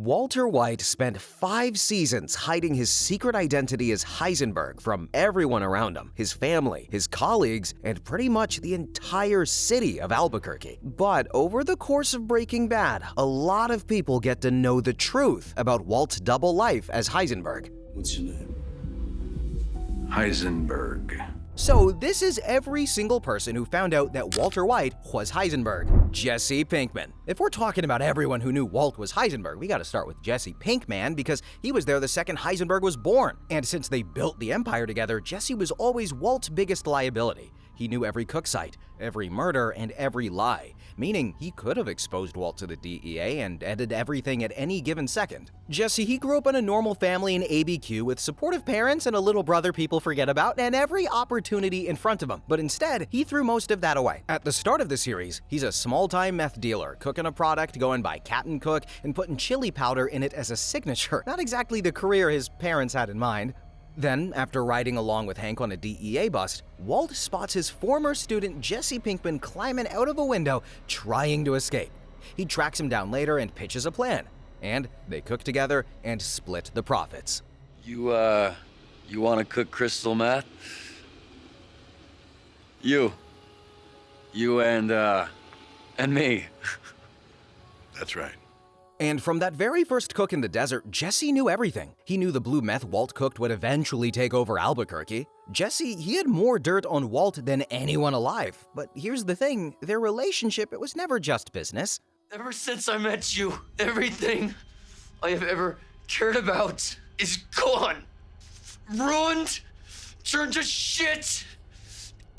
Walter White spent 5 seasons hiding his secret identity as Heisenberg from everyone around him, his family, his colleagues, and pretty much the entire city of Albuquerque. But over the course of Breaking Bad, a lot of people get to know the truth about Walt's double life as Heisenberg. What's your name? Heisenberg. So this is every single person who found out that Walter White was Heisenberg. Jesse Pinkman. If we're talking about everyone who knew Walt was Heisenberg, we gotta start with Jesse Pinkman because he was there the second Heisenberg was born. And since they built the empire together, Jesse was always Walt's biggest liability. He knew every cook site, every murder, and every lie, meaning he could have exposed Walt to the DEA and ended everything at any given second. Jesse, he grew up in a normal family in ABQ with supportive parents and a little brother people forget about and every opportunity in front of him, but instead, he threw most of that away. At the start of the series, he's a small-time meth dealer, cooking a product going by Captain Cook and putting chili powder in it as a signature. Not exactly the career his parents had in mind. Then, after riding along with Hank on a DEA bust, Walt spots his former student Jesse Pinkman climbing out of a window, trying to escape. He tracks him down later and pitches a plan, and they cook together and split the profits. You want to cook crystal meth? You and me. That's right. And from that very first cook in the desert, Jesse knew everything. He knew the blue meth Walt cooked would eventually take over Albuquerque. Jesse, he had more dirt on Walt than anyone alive. But here's the thing, their relationship, it was never just business. Ever since I met you, everything I have ever cared about is gone. Ruined, turned to shit,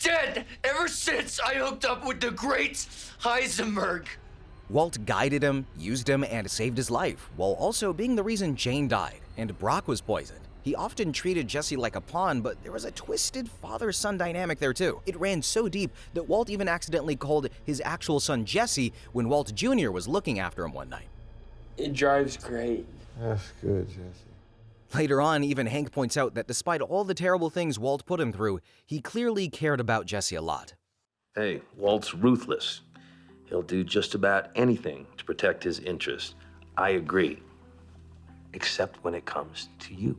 dead ever since I hooked up with the great Heisenberg. Walt guided him, used him, and saved his life, while also being the reason Jane died, and Brock was poisoned. He often treated Jesse like a pawn, but there was a twisted father-son dynamic there too. It ran so deep that Walt even accidentally called his actual son Jesse when Walt Jr. was looking after him one night. It drives great. That's good, Jesse. Later on, even Hank points out that despite all the terrible things Walt put him through, he clearly cared about Jesse a lot. Hey, Walt's ruthless. He'll do just about anything to protect his interests. I agree. Except when it comes to you.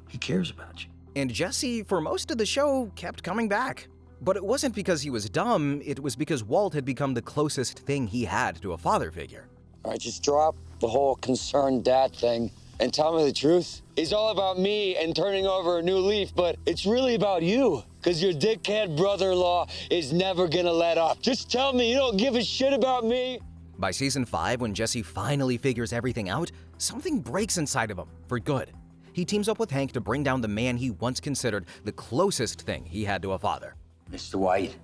He cares about you. And Jesse, for most of the show, kept coming back. But it wasn't because he was dumb, it was because Walt had become the closest thing he had to a father figure. All right, just drop the whole concerned dad thing and tell me the truth. It's all about me and turning over a new leaf, but it's really about you. Because your dickhead brother-in-law is never gonna let up. Just tell me you don't give a shit about me. By season 5, when Jesse finally figures everything out, something breaks inside of him, for good. He teams up with Hank to bring down the man he once considered the closest thing he had to a father. Mr. White,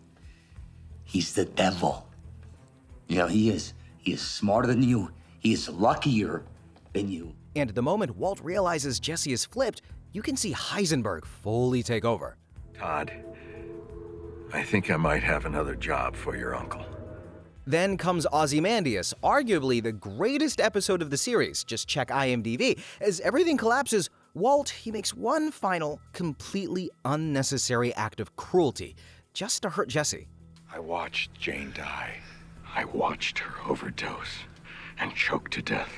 he's the devil. You know, he is smarter than you. He is luckier than you. And the moment Walt realizes Jesse is flipped, you can see Heisenberg fully take over. Todd, I think I might have another job for your uncle. Then comes Ozymandias, arguably the greatest episode of the series. Just check IMDb. As everything collapses, Walt, he makes one final, completely unnecessary act of cruelty, just to hurt Jesse. I watched Jane die. I watched her overdose and choke to death.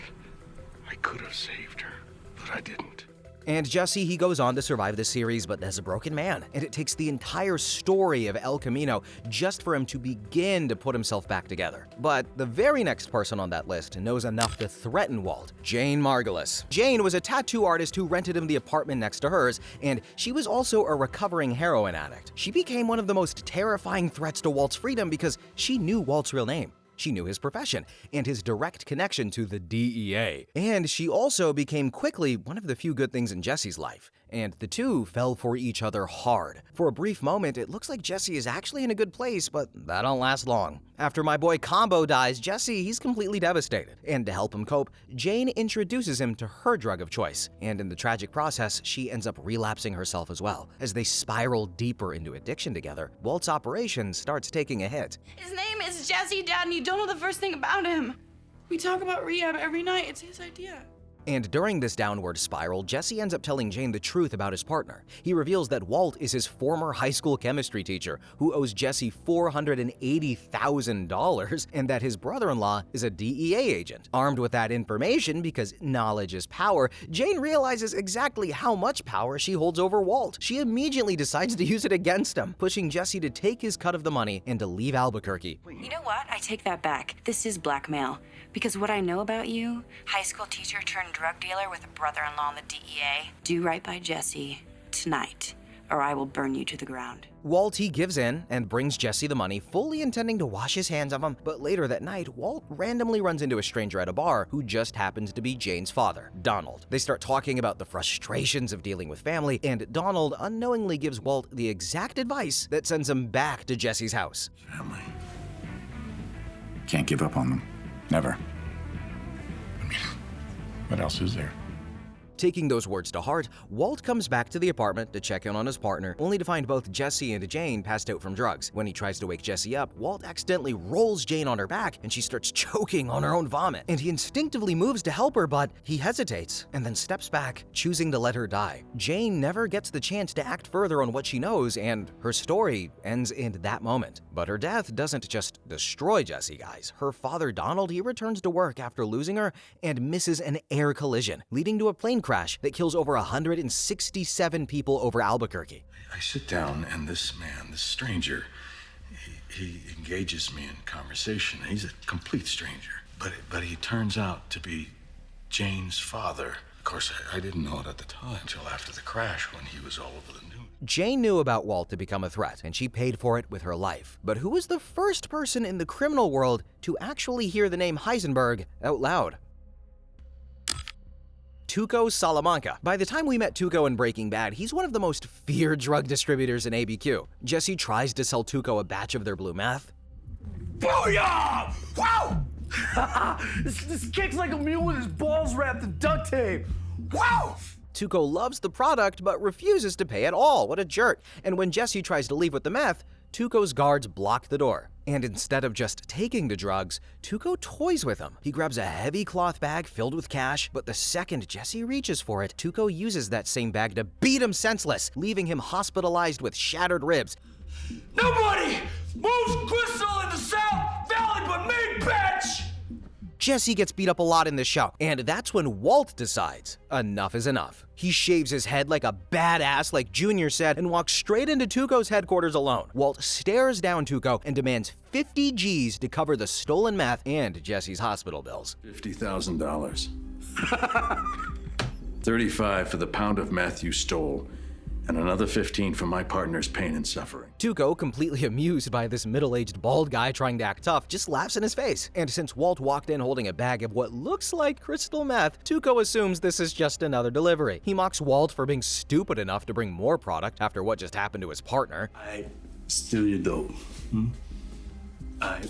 I could have saved her, but I didn't. And Jesse, he goes on to survive the series, but as a broken man. And it takes the entire story of El Camino just for him to begin to put himself back together. But the very next person on that list knows enough to threaten Walt, Jane Margolis. Jane was a tattoo artist who rented him the apartment next to hers, and she was also a recovering heroin addict. She became one of the most terrifying threats to Walt's freedom because she knew Walt's real name. She knew his profession and his direct connection to the DEA. And she also became quickly one of the few good things in Jesse's life. And the two fell for each other hard. For a brief moment, it looks like Jesse is actually in a good place, but that don't last long. After my boy Combo dies, Jesse, he's completely devastated. And to help him cope, Jane introduces him to her drug of choice. And in the tragic process, she ends up relapsing herself as well. As they spiral deeper into addiction together, Walt's operation starts taking a hit. His name is Jesse, Dad, and you don't know the first thing about him. We talk about rehab every night. It's his idea. And during this downward spiral, Jesse ends up telling Jane the truth about his partner. He reveals that Walt is his former high school chemistry teacher who owes Jesse $480,000 and that his brother-in-law is a DEA agent. Armed with that information, because knowledge is power, Jane realizes exactly how much power she holds over Walt. She immediately decides to use it against him, pushing Jesse to take his cut of the money and to leave Albuquerque. You know what? I take that back. This is blackmail. Because what I know about you, high school teacher turned drug dealer with a brother-in-law in the DEA, do right by Jesse tonight, or I will burn you to the ground. Walt, he gives in and brings Jesse the money, fully intending to wash his hands of him, but later that night, Walt randomly runs into a stranger at a bar who just happens to be Jane's father, Donald. They start talking about the frustrations of dealing with family, and Donald unknowingly gives Walt the exact advice that sends him back to Jesse's house. Family. Can't give up on them. Never. I mean, what else is there? Taking those words to heart, Walt comes back to the apartment to check in on his partner, only to find both Jesse and Jane passed out from drugs. When he tries to wake Jesse up, Walt accidentally rolls Jane on her back and she starts choking on her own vomit. And he instinctively moves to help her, but he hesitates and then steps back, choosing to let her die. Jane never gets the chance to act further on what she knows, and her story ends in that moment. But her death doesn't just destroy Jesse, guys. Her father, Donald, he returns to work after losing her and misses an air collision, leading to a plane crash that kills over 167 people over Albuquerque. I sit down and this man, this stranger, he engages me in conversation. He's a complete stranger, but he turns out to be Jane's father. Of course, I didn't know it at the time until after the crash when he was all over the news. Jane knew about Walt to become a threat, and she paid for it with her life. But who was the first person in the criminal world to actually hear the name Heisenberg out loud? Tuco Salamanca. By the time we met Tuco in Breaking Bad, he's one of the most feared drug distributors in ABQ. Jesse tries to sell Tuco a batch of their blue meth. Booyah! Wow! this kicks like a mule with his balls wrapped in duct tape. Wow! Tuco loves the product, but refuses to pay at all. What a jerk. And when Jesse tries to leave with the meth, Tuco's guards block the door. And instead of just taking the drugs, Tuco toys with him. He grabs a heavy cloth bag filled with cash, but the second Jesse reaches for it, Tuco uses that same bag to beat him senseless, leaving him hospitalized with shattered ribs. Nobody moves Crystal in the South Valley but me, bitch! Jesse gets beat up a lot in this show, and that's when Walt decides enough is enough. He shaves his head like a badass, like Junior said, and walks straight into Tuco's headquarters alone. Walt stares down Tuco and demands 50 G's to cover the stolen meth and Jesse's hospital bills. $50,000. 35 for the pound of meth you stole, and another 15 for my partner's pain and suffering. Tuco, completely amused by this middle-aged bald guy trying to act tough, just laughs in his face. And since Walt walked in holding a bag of what looks like crystal meth, Tuco assumes this is just another delivery. He mocks Walt for being stupid enough to bring more product after what just happened to his partner. I steal your dope. I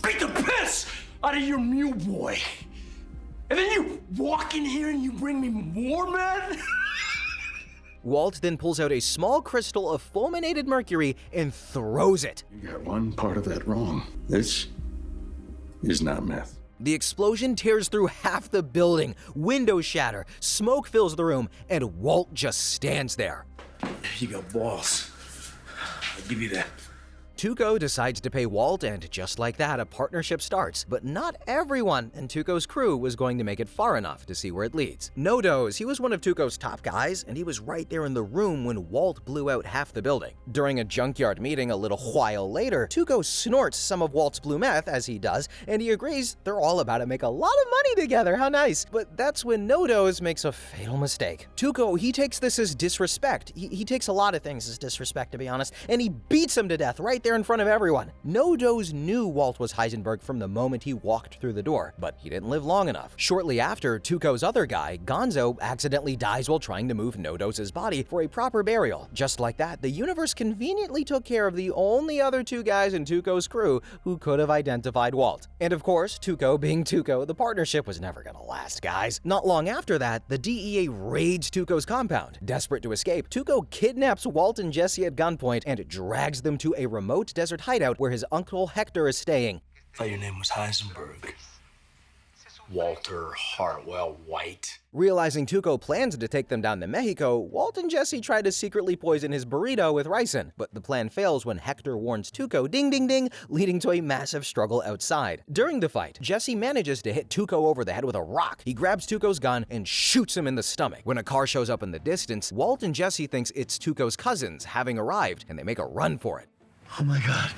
beat the piss out of your mule boy. And then you walk in here and you bring me more meth? Walt then pulls out a small crystal of fulminated mercury and throws it. You got one part of that wrong. This is not meth. The explosion tears through half the building, windows shatter, smoke fills the room, and Walt just stands there. You got balls. I'll give you that. Tuco decides to pay Walt, and just like that, a partnership starts. But not everyone in Tuco's crew was going to make it far enough to see where it leads. Nodos, he was one of Tuco's top guys, and he was right there in the room when Walt blew out half the building. During a junkyard meeting a little while later, Tuco snorts some of Walt's blue meth, as he does, and he agrees they're all about to make a lot of money together, how nice. But that's when Nodos makes a fatal mistake. Tuco, he takes this as disrespect. He takes a lot of things as disrespect, to be honest, and he beats him to death right there in front of everyone. Nodos knew Walt was Heisenberg from the moment he walked through the door, but he didn't live long enough. Shortly after, Tuco's other guy, Gonzo, accidentally dies while trying to move Nodos' body for a proper burial. Just like that, the universe conveniently took care of the only other two guys in Tuco's crew who could have identified Walt. And of course, Tuco being Tuco, the partnership was never gonna last, guys. Not long after that, the DEA raids Tuco's compound. Desperate to escape, Tuco kidnaps Walt and Jesse at gunpoint and drags them to a remote desert hideout where his uncle Hector is staying. I thought your name was Heisenberg. Walter Hartwell White. Realizing Tuco plans to take them down to Mexico, Walt and Jesse try to secretly poison his burrito with ricin, but the plan fails when Hector warns Tuco, ding ding ding, leading to a massive struggle outside. During the fight, Jesse manages to hit Tuco over the head with a rock. He grabs Tuco's gun and shoots him in the stomach. When a car shows up in the distance, Walt and Jesse thinks it's Tuco's cousins having arrived, and they make a run for it. Oh my God.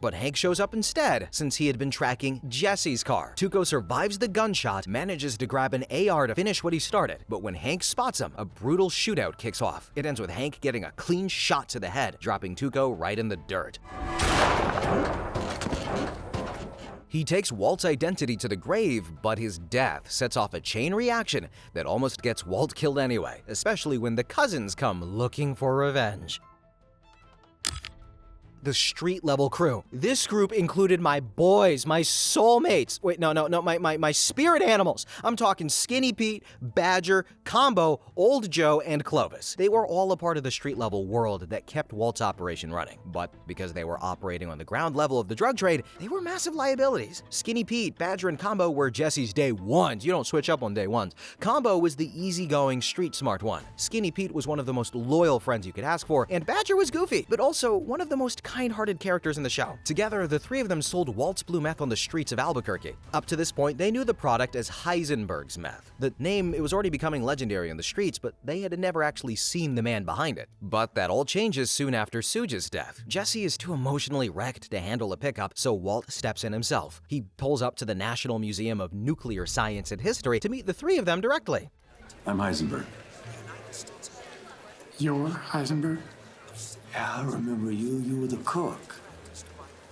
But Hank shows up instead, since he had been tracking Jesse's car. Tuco survives the gunshot, manages to grab an AR to finish what he started, but when Hank spots him, a brutal shootout kicks off. It ends with Hank getting a clean shot to the head, dropping Tuco right in the dirt. He takes Walt's identity to the grave, but his death sets off a chain reaction that almost gets Walt killed anyway, especially when the cousins come looking for revenge. The street-level crew. This group included my boys, my soulmates. Wait, no, my spirit animals. I'm talking Skinny Pete, Badger, Combo, Old Joe, and Clovis. They were all a part of the street-level world that kept Walt's operation running. But because they were operating on the ground level of the drug trade, they were massive liabilities. Skinny Pete, Badger, and Combo were Jesse's day ones. You don't switch up on day ones. Combo was the easygoing, street-smart one. Skinny Pete was one of the most loyal friends you could ask for, and Badger was goofy, but also one of the most kind-hearted characters in the show. Together, the three of them sold Walt's blue meth on the streets of Albuquerque. Up to this point, they knew the product as Heisenberg's meth. The name, it was already becoming legendary in the streets, but they had never actually seen the man behind it. But that all changes soon after Suge's death. Jesse is too emotionally wrecked to handle a pickup, so Walt steps in himself. He pulls up to the National Museum of Nuclear Science and History to meet the three of them directly. I'm Heisenberg. You're Heisenberg? Yeah, I remember you. You were the cook.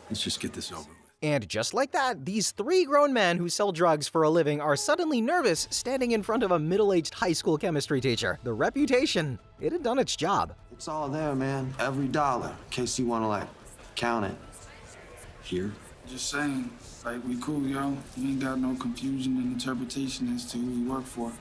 Let's just get this over with. And just like that, these three grown men who sell drugs for a living are suddenly nervous standing in front of a middle-aged high school chemistry teacher. The reputation, it had done its job. It's all there, man. Every dollar. In case you want to, count it. Here? Just saying, we cool, yo. We ain't got no confusion and interpretation as to who we work for.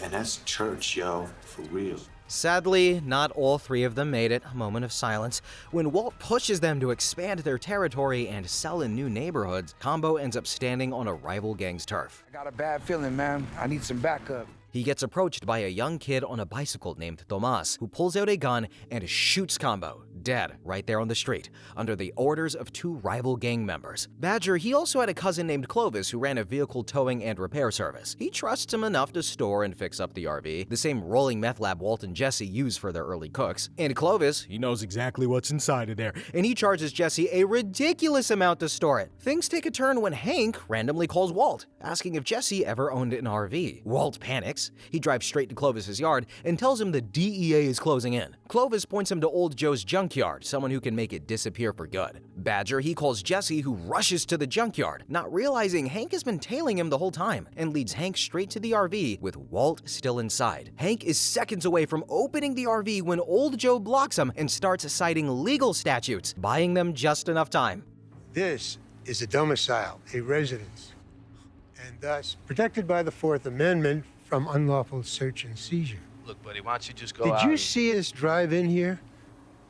And that's church, yo. For real. Sadly, not all three of them made it. A moment of silence. When Walt pushes them to expand their territory and sell in new neighborhoods, Combo ends up standing on a rival gang's turf. I got a bad feeling, man. I need some backup. He gets approached by a young kid on a bicycle named Tomas, who pulls out a gun and shoots Combo, dead right there on the street, under the orders of two rival gang members. Badger, he also had a cousin named Clovis who ran a vehicle towing and repair service. He trusts him enough to store and fix up the RV, the same rolling meth lab Walt and Jesse use for their early cooks. And Clovis, he knows exactly what's inside of there, and he charges Jesse a ridiculous amount to store it. Things take a turn when Hank randomly calls Walt, asking if Jesse ever owned an RV. Walt panics. He drives straight to Clovis's yard and tells him the DEA is closing in. Clovis points him to Old Joe's junkyard, someone who can make it disappear for good. Badger, he calls Jesse, who rushes to the junkyard, not realizing Hank has been tailing him the whole time, and leads Hank straight to the RV with Walt still inside. Hank is seconds away from opening the RV when Old Joe blocks him and starts citing legal statutes, buying them just enough time. This is a domicile, a residence, and thus protected by the Fourth Amendment from unlawful search and seizure. Look, buddy, why don't you just go out? Did you see us drive in here?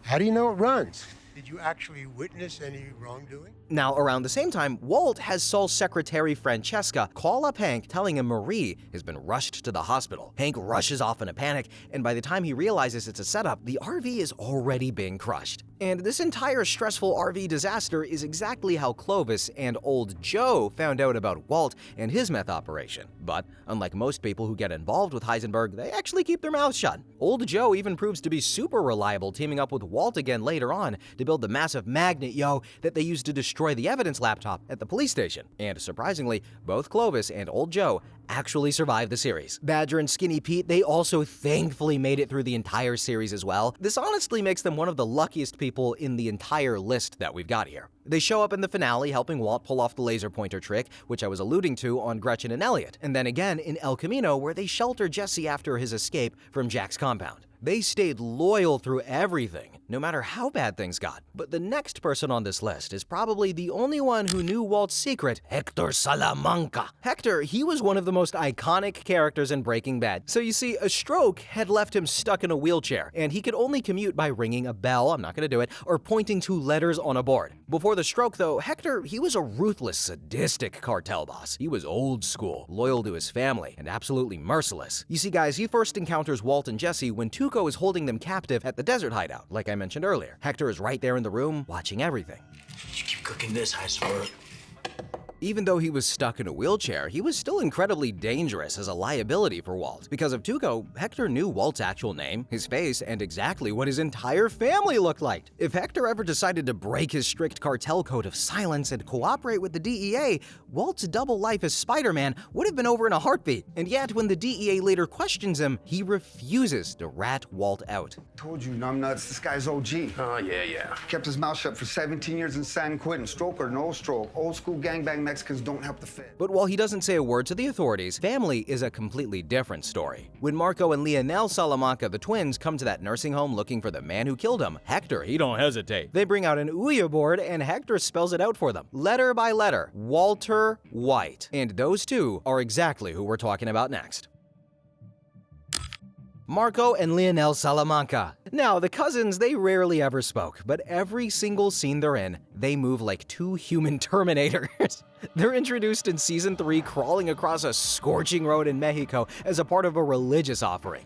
How do you know it runs? Did you actually witness any wrongdoing? Now, around the same time, Walt has Saul's secretary Francesca call up Hank, telling him Marie has been rushed to the hospital. Hank rushes off in a panic, and by the time he realizes it's a setup, the RV is already being crushed. And this entire stressful RV disaster is exactly how Clovis and Old Joe found out about Walt and his meth operation. But unlike most people who get involved with Heisenberg, they actually keep their mouths shut. Old Joe even proves to be super reliable, teaming up with Walt again later on to build the massive magnet, that they used to destroy the evidence laptop at the police station. And surprisingly, both Clovis and Old Joe actually survived the series. Badger and Skinny Pete, they also thankfully made it through the entire series as well. This honestly makes them one of the luckiest people in the entire list that we've got here. They show up in the finale helping Walt pull off the laser pointer trick, which I was alluding to on Gretchen and Elliot, and then again in El Camino where they shelter Jesse after his escape from Jack's compound. They stayed loyal through everything, no matter how bad things got. But the next person on this list is probably the only one who knew Walt's secret, Hector Salamanca. Hector, he was one of the most iconic characters in Breaking Bad. So you see, a stroke had left him stuck in a wheelchair, and he could only commute by ringing a bell, I'm not gonna do it, or pointing to letters on a board. Before the stroke though, Hector, he was a ruthless, sadistic cartel boss. He was old school, loyal to his family, and absolutely merciless. You see guys, he first encounters Walt and Jesse when Tuco is holding them captive at the desert hideout, like I mentioned earlier. Hector is right there in the room, watching everything. You keep cooking this, Heisenberg. Even though he was stuck in a wheelchair, he was still incredibly dangerous as a liability for Walt. Because of Tuco, Hector knew Walt's actual name, his face, and exactly what his entire family looked like. If Hector ever decided to break his strict cartel code of silence and cooperate with the DEA, Walt's double life as Spider-Man would have been over in a heartbeat. And yet, when the DEA later questions him, he refuses to rat Walt out. Told you, numbnuts, this guy's OG. Oh, yeah. Kept his mouth shut for 17 years in San Quentin. Stroke or no stroke. Old school gangbang Mexicans don't help the Fed. But while he doesn't say a word to the authorities, family is a completely different story. When Marco and Lionel Salamanca, the twins, come to that nursing home looking for the man who killed him, Hector, he don't hesitate. They bring out an Ouija board and Hector spells it out for them, letter by letter, Walter White. And those two are exactly who we're talking about next. Marco and Lionel Salamanca. Now, the cousins, they rarely ever spoke, but every single scene they're in, they move like two human Terminators. They're introduced in Season 3 crawling across a scorching road in Mexico as a part of a religious offering.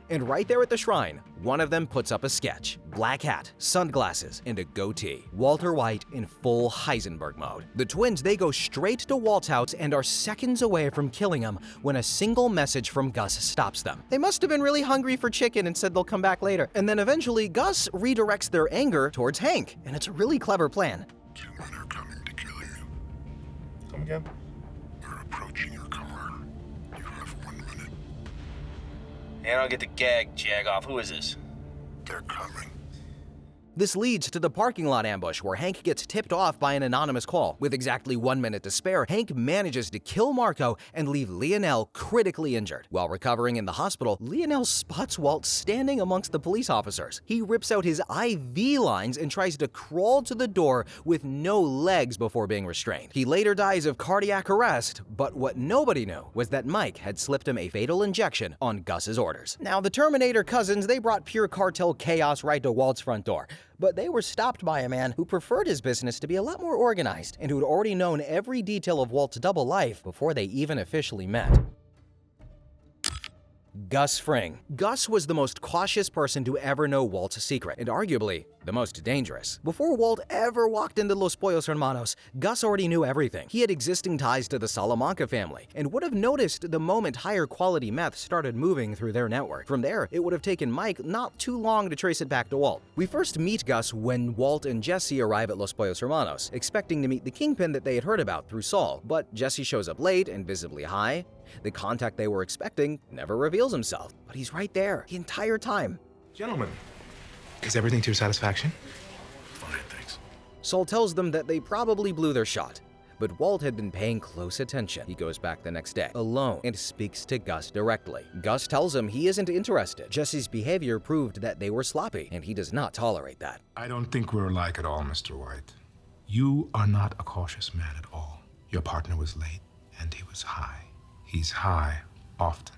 And right there at the shrine, one of them puts up a sketch. Black hat, sunglasses, and a goatee. Walter White in full Heisenberg mode. The twins, they go straight to Walt's house and are seconds away from killing him when a single message from Gus stops them. They must have been really hungry for chicken and said they'll come back later. And then eventually, Gus redirects their anger towards Hank. And it's a really clever plan. Two men are coming to kill you. Come again? They're approaching your car. You have 1 minute. I don't get the jag off. Who is this? They're coming. This leads to the parking lot ambush where Hank gets tipped off by an anonymous call. With exactly 1 minute to spare, Hank manages to kill Marco and leave Lionel critically injured. While recovering in the hospital, Lionel spots Walt standing amongst the police officers. He rips out his IV lines and tries to crawl to the door with no legs before being restrained. He later dies of cardiac arrest, but what nobody knew was that Mike had slipped him a fatal injection on Gus's orders. Now, the Terminator cousins, they brought pure cartel chaos right to Walt's front door. But they were stopped by a man who preferred his business to be a lot more organized and who'd already known every detail of Walt's double life before they even officially met. Gus Fring. Gus was the most cautious person to ever know Walt's secret, and arguably the most dangerous. Before Walt ever walked into Los Pollos Hermanos, Gus already knew everything. He had existing ties to the Salamanca family, and would have noticed the moment higher quality meth started moving through their network. From there, it would have taken Mike not too long to trace it back to Walt. We first meet Gus when Walt and Jesse arrive at Los Pollos Hermanos, expecting to meet the kingpin that they had heard about through Saul, but Jesse shows up late and visibly high. The contact they were expecting never reveals himself, but he's right there the entire time. Gentlemen, is everything to your satisfaction? Fine, thanks. Saul tells them that they probably blew their shot, but Walt had been paying close attention. He goes back the next day, alone, and speaks to Gus directly. Gus tells him he isn't interested. Jesse's behavior proved that they were sloppy, and he does not tolerate that. I don't think we're alike at all, Mr. White. You are not a cautious man at all. Your partner was late, and he was high. He's high often,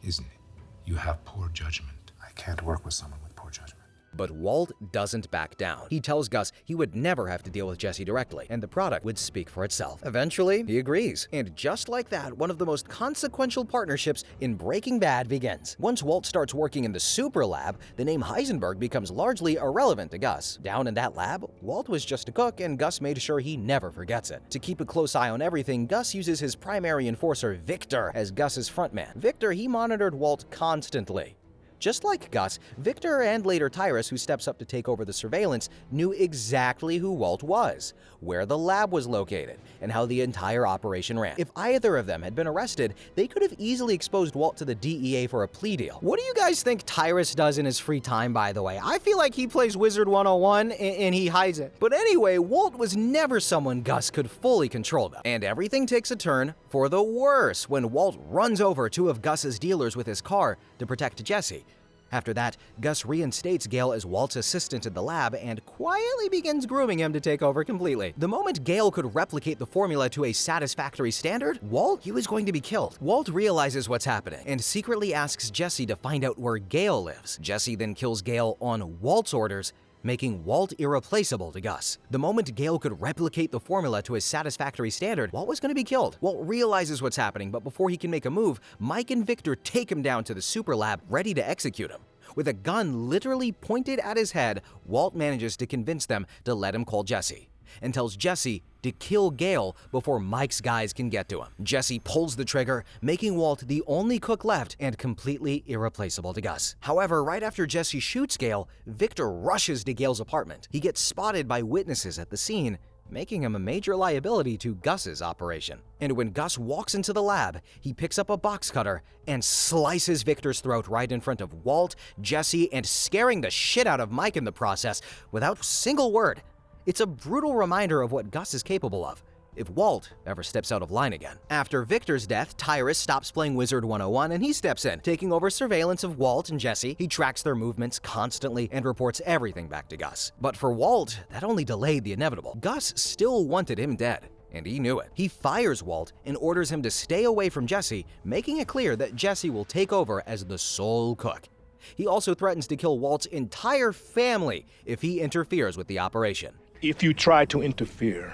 isn't he? You have poor judgment. I can't work with someone with poor judgment. But Walt doesn't back down. He tells Gus he would never have to deal with Jesse directly, and the product would speak for itself. Eventually, he agrees. And just like that, one of the most consequential partnerships in Breaking Bad begins. Once Walt starts working in the super lab, the name Heisenberg becomes largely irrelevant to Gus. Down in that lab, Walt was just a cook, and Gus made sure he never forgets it. To keep a close eye on everything, Gus uses his primary enforcer, Victor, as Gus's frontman. Victor, he monitored Walt constantly. Just like Gus, Victor and later Tyrus, who steps up to take over the surveillance, knew exactly who Walt was, where the lab was located, and how the entire operation ran. If either of them had been arrested, they could have easily exposed Walt to the DEA for a plea deal. What do you guys think Tyrus does in his free time, by the way? I feel like he plays Wizard 101 and he hides it. But anyway, Walt was never someone Gus could fully control them. And everything takes a turn for the worse when Walt runs over two of Gus's dealers with his car to protect Jesse. After that, Gus reinstates Gale as Walt's assistant in the lab and quietly begins grooming him to take over completely. The moment Gale could replicate the formula to a satisfactory standard, Walt, he was going to be killed. Walt realizes what's happening and secretly asks Jesse to find out where Gale lives. Jesse then kills Gale on Walt's orders, making Walt irreplaceable to Gus. The moment Gale could replicate the formula to a satisfactory standard, Walt was going to be killed. Walt realizes what's happening, but before he can make a move, Mike and Victor take him down to the super lab, ready to execute him. With a gun literally pointed at his head, Walt manages to convince them to let him call Jesse, and tells Jesse to kill Gale before Mike's guys can get to him. Jesse pulls the trigger, making Walt the only cook left and completely irreplaceable to Gus. However, right after Jesse shoots Gale, Victor rushes to Gale's apartment. He gets spotted by witnesses at the scene, making him a major liability to Gus's operation. And when Gus walks into the lab, he picks up a box cutter and slices Victor's throat right in front of Walt, Jesse, and scaring the shit out of Mike in the process without a single word. It's a brutal reminder of what Gus is capable of, if Walt ever steps out of line again. After Victor's death, Tyrus stops playing Wizard 101 and he steps in, taking over surveillance of Walt and Jesse. He tracks their movements constantly and reports everything back to Gus. But for Walt, that only delayed the inevitable. Gus still wanted him dead, and he knew it. He fires Walt and orders him to stay away from Jesse, making it clear that Jesse will take over as the sole cook. He also threatens to kill Walt's entire family if he interferes with the operation. If you try to interfere,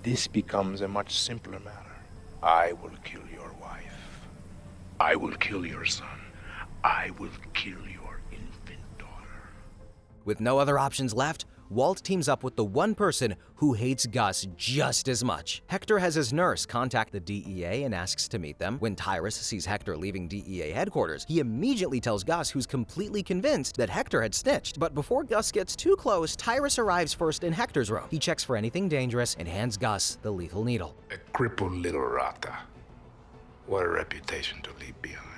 this becomes a much simpler matter. I will kill your wife. I will kill your son. I will kill your infant daughter. With no other options left, Walt teams up with the one person who hates Gus just as much. Hector has his nurse contact the DEA and asks to meet them. When Tyrus sees Hector leaving DEA headquarters, he immediately tells Gus, who's completely convinced that Hector had snitched. But before Gus gets too close, Tyrus arrives first in Hector's room. He checks for anything dangerous and hands Gus the lethal needle. A crippled little rata. What a reputation to leave behind.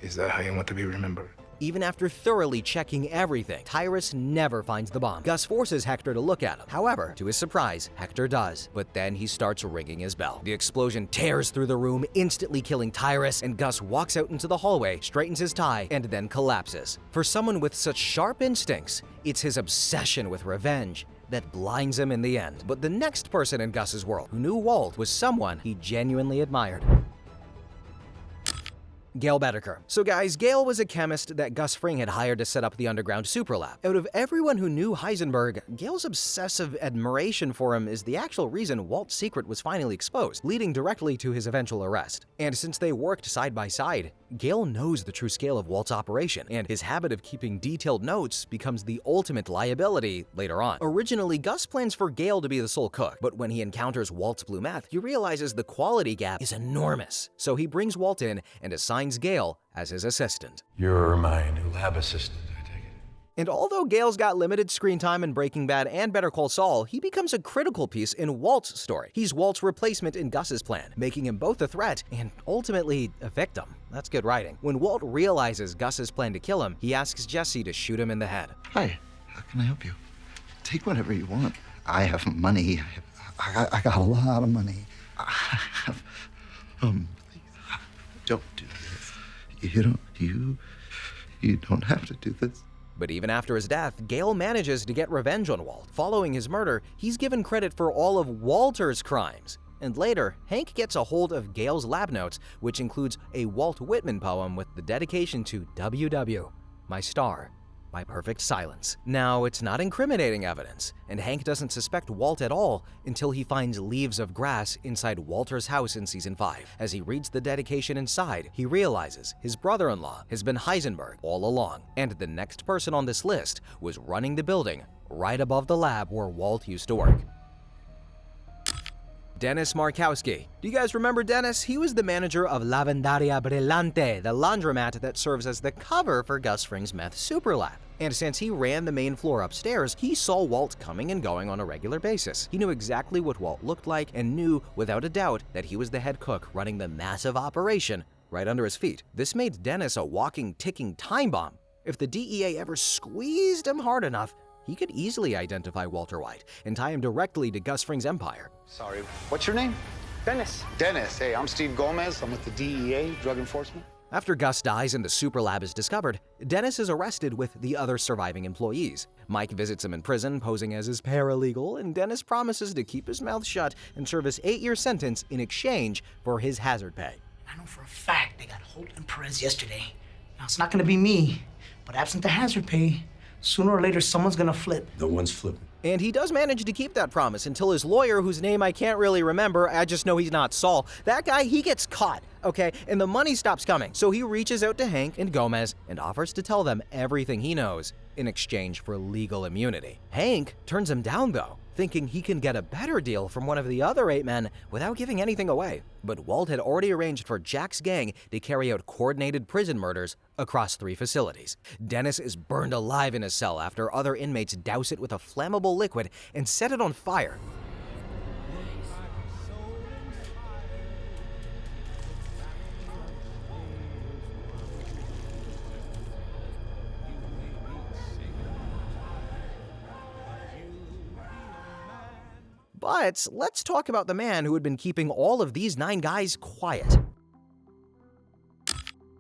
Is that how you want to be remembered? Even after thoroughly checking everything, Tyrus never finds the bomb. Gus forces Hector to look at him. However, to his surprise, Hector does. But then he starts ringing his bell. The explosion tears through the room, instantly killing Tyrus, and Gus walks out into the hallway, straightens his tie, and then collapses. For someone with such sharp instincts, it's his obsession with revenge that blinds him in the end. But the next person in Gus's world who knew Walt was someone he genuinely admired. Gale Boetticher. So guys, Gale was a chemist that Gus Fring had hired to set up the underground superlab. Out of everyone who knew Heisenberg, Gale's obsessive admiration for him is the actual reason Walt's secret was finally exposed, leading directly to his eventual arrest. And since they worked side by side, Gale knows the true scale of Walt's operation, and his habit of keeping detailed notes becomes the ultimate liability later on. Originally, Gus plans for Gale to be the sole cook, but when he encounters Walt's blue meth, he realizes the quality gap is enormous. So he brings Walt in and assigns Gale as his assistant. You're my new lab assistant, I take it. And although Gale's got limited screen time in Breaking Bad and Better Call Saul, he becomes a critical piece in Walt's story. He's Walt's replacement in Gus's plan, making him both a threat and ultimately a victim. That's good writing. When Walt realizes Gus's plan to kill him, he asks Jesse to shoot him in the head. Hi, how can I help you? Take whatever you want. I have money. I got a lot of money. I have, don't do this. You don't have to do this. But even after his death, Gale manages to get revenge on Walt. Following his murder, he's given credit for all of Walter's crimes. And later, Hank gets a hold of Gale's lab notes, which includes a Walt Whitman poem with the dedication to WW, my star, my perfect silence. Now, it's not incriminating evidence, and Hank doesn't suspect Walt at all until he finds leaves of grass inside Walter's house in Season 5. As he reads the dedication inside, he realizes his brother-in-law has been Heisenberg all along, and the next person on this list was running the building right above the lab where Walt used to work. Dennis Markowski. Do you guys remember Dennis? He was the manager of Lavanderia Brillante, the laundromat that serves as the cover for Gus Fring's meth superlab. And since he ran the main floor upstairs, he saw Walt coming and going on a regular basis. He knew exactly what Walt looked like and knew without a doubt that he was the head cook running the massive operation right under his feet. This made Dennis a walking, ticking time bomb. If the DEA ever squeezed him hard enough, he could easily identify Walter White and tie him directly to Gus Fring's empire. Sorry, what's your name? Dennis. Dennis. Hey, I'm Steve Gomez. I'm with the DEA, Drug Enforcement. After Gus dies and the super lab is discovered, Dennis is arrested with the other surviving employees. Mike visits him in prison, posing as his paralegal, and Dennis promises to keep his mouth shut and serve his 8-year sentence in exchange for his hazard pay. I know for a fact they got Holt and Perez yesterday. Now, it's not gonna be me, but absent the hazard pay, sooner or later someone's gonna flip. No one's flipping. And he does manage to keep that promise until his lawyer, whose name I can't really remember, I just know he's not Saul, that guy, he gets caught, okay? And the money stops coming. So he reaches out to Hank and Gomez and offers to tell them everything he knows in exchange for legal immunity. Hank turns him down though, thinking he can get a better deal from one of the other 8 men without giving anything away. But Walt had already arranged for Jack's gang to carry out coordinated prison murders across 3 facilities. Dennis is burned alive in his cell after other inmates douse it with a flammable liquid and set it on fire. But let's talk about the man who had been keeping all of these 9 guys quiet.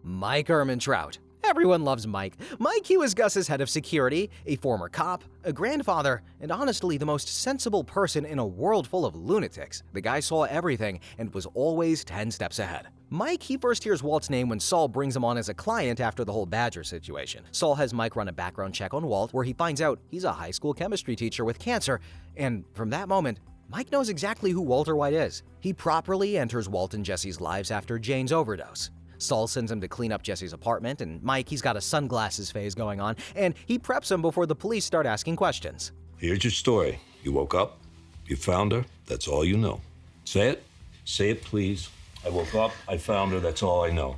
Mike Ehrmantraut. Everyone loves Mike. Mike, he was Gus's head of security, a former cop, a grandfather, and honestly the most sensible person in a world full of lunatics. The guy saw everything and was always 10 steps ahead. Mike, he first hears Walt's name when Saul brings him on as a client after the whole Badger situation. Saul has Mike run a background check on Walt where he finds out he's a high school chemistry teacher with cancer, and from that moment, Mike knows exactly who Walter White is. He properly enters Walt and Jesse's lives after Jane's overdose. Saul sends him to clean up Jesse's apartment, and Mike, he's got a sunglasses phase going on, and he preps him before the police start asking questions. Here's your story. You woke up, you found her, that's all you know. Say it. Say it, please. I woke up, I found her, that's all I know.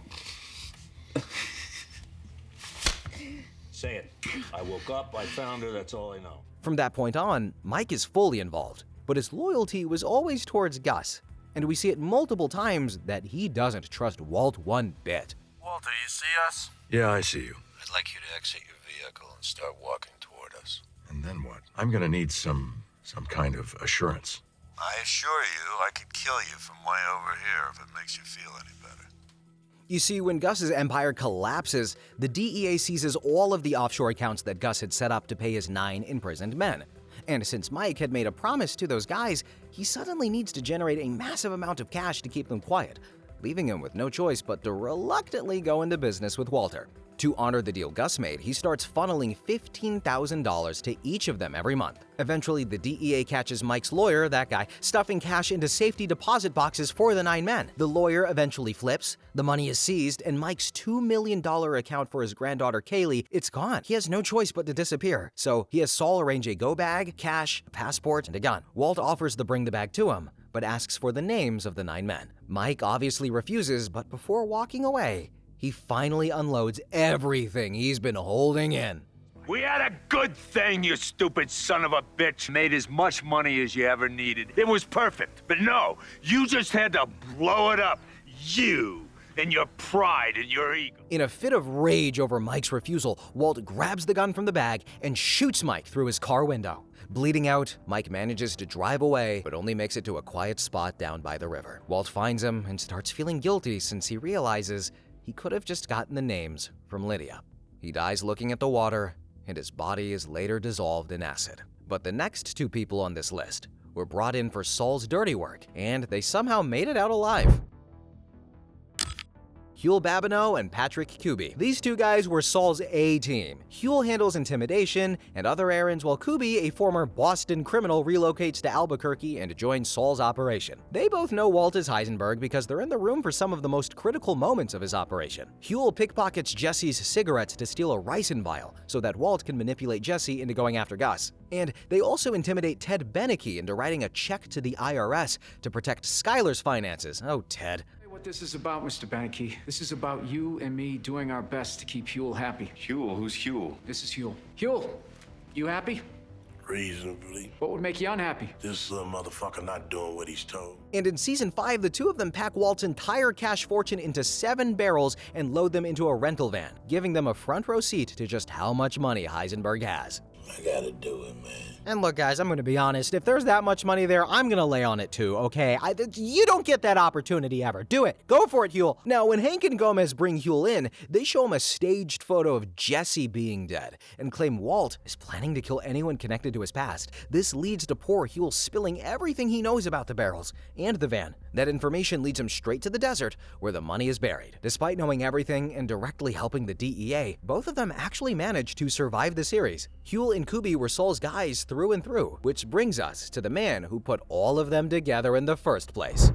Say it. I woke up, I found her, that's all I know. From that point on, Mike is fully involved. But his loyalty was always towards Gus, and we see it multiple times that he doesn't trust Walt one bit. Walter, you see us? Yeah, I see you. I'd like you to exit your vehicle and start walking toward us. And then what? I'm gonna need some kind of assurance. I assure you, I could kill you from way over here if it makes you feel any better. You see, when Gus's empire collapses, the DEA seizes all of the offshore accounts that Gus had set up to pay his 9 imprisoned men. And since Mike had made a promise to those guys, he suddenly needs to generate a massive amount of cash to keep them quiet, leaving him with no choice but to reluctantly go into business with Walter. To honor the deal Gus made, he starts funneling $15,000 to each of them every month. Eventually, the DEA catches Mike's lawyer, that guy, stuffing cash into safety deposit boxes for the 9 men. The lawyer eventually flips, the money is seized, and Mike's $2 million account for his granddaughter Kaylee, it's gone. He has no choice but to disappear. So he has Saul arrange a go bag, cash, a passport, and a gun. Walt offers to bring the bag to him, but asks for the names of the 9 men. Mike obviously refuses, but before walking away, he finally unloads everything he's been holding in. We had a good thing, you stupid son of a bitch. Made as much money as you ever needed. It was perfect. But no, you just had to blow it up. You and your pride and your ego. In a fit of rage over Mike's refusal, Walt grabs the gun from the bag and shoots Mike through his car window. Bleeding out, Mike manages to drive away, but only makes it to a quiet spot down by the river. Walt finds him and starts feeling guilty since he realizes he could have just gotten the names from Lydia. He dies looking at the water, and his body is later dissolved in acid. But the next 2 people on this list were brought in for Saul's dirty work, and they somehow made it out alive. Huell Babineau and Patrick Kuby. These 2 guys were Saul's A-team. Huell handles intimidation and other errands, while Kuby, a former Boston criminal, relocates to Albuquerque and joins Saul's operation. They both know Walt is Heisenberg because they're in the room for some of the most critical moments of his operation. Huell pickpockets Jesse's cigarettes to steal a ricin vial so that Walt can manipulate Jesse into going after Gus. And they also intimidate Ted Beneke into writing a check to the IRS to protect Skyler's finances. Oh, Ted. What this is about, Mr. Beneke. This is about you and me doing our best to keep Huell happy. Huell? Who's Huell? This is Huell. Huell, you happy? Reasonably. What would make you unhappy? This motherfucker not doing what he's told. And in season 5, the 2 of them pack Walt's entire cash fortune into 7 barrels and load them into a rental van, giving them a front row seat to just how much money Heisenberg has. I gotta do it, man. And look, guys, I'm gonna be honest. If there's that much money there, I'm gonna lay on it too, okay? You don't get that opportunity ever. Do it. Go for it, Huell. Now, when Hank and Gomez bring Huell in, they show him a staged photo of Jesse being dead and claim Walt is planning to kill anyone connected to his past. This leads to poor Huell spilling everything he knows about the barrels and the van. That information leads him straight to the desert where the money is buried. Despite knowing everything and directly helping the DEA, both of them actually managed to survive the series. Huell and Kuby were Saul's guys through and through, which brings us to the man who put all of them together in the first place.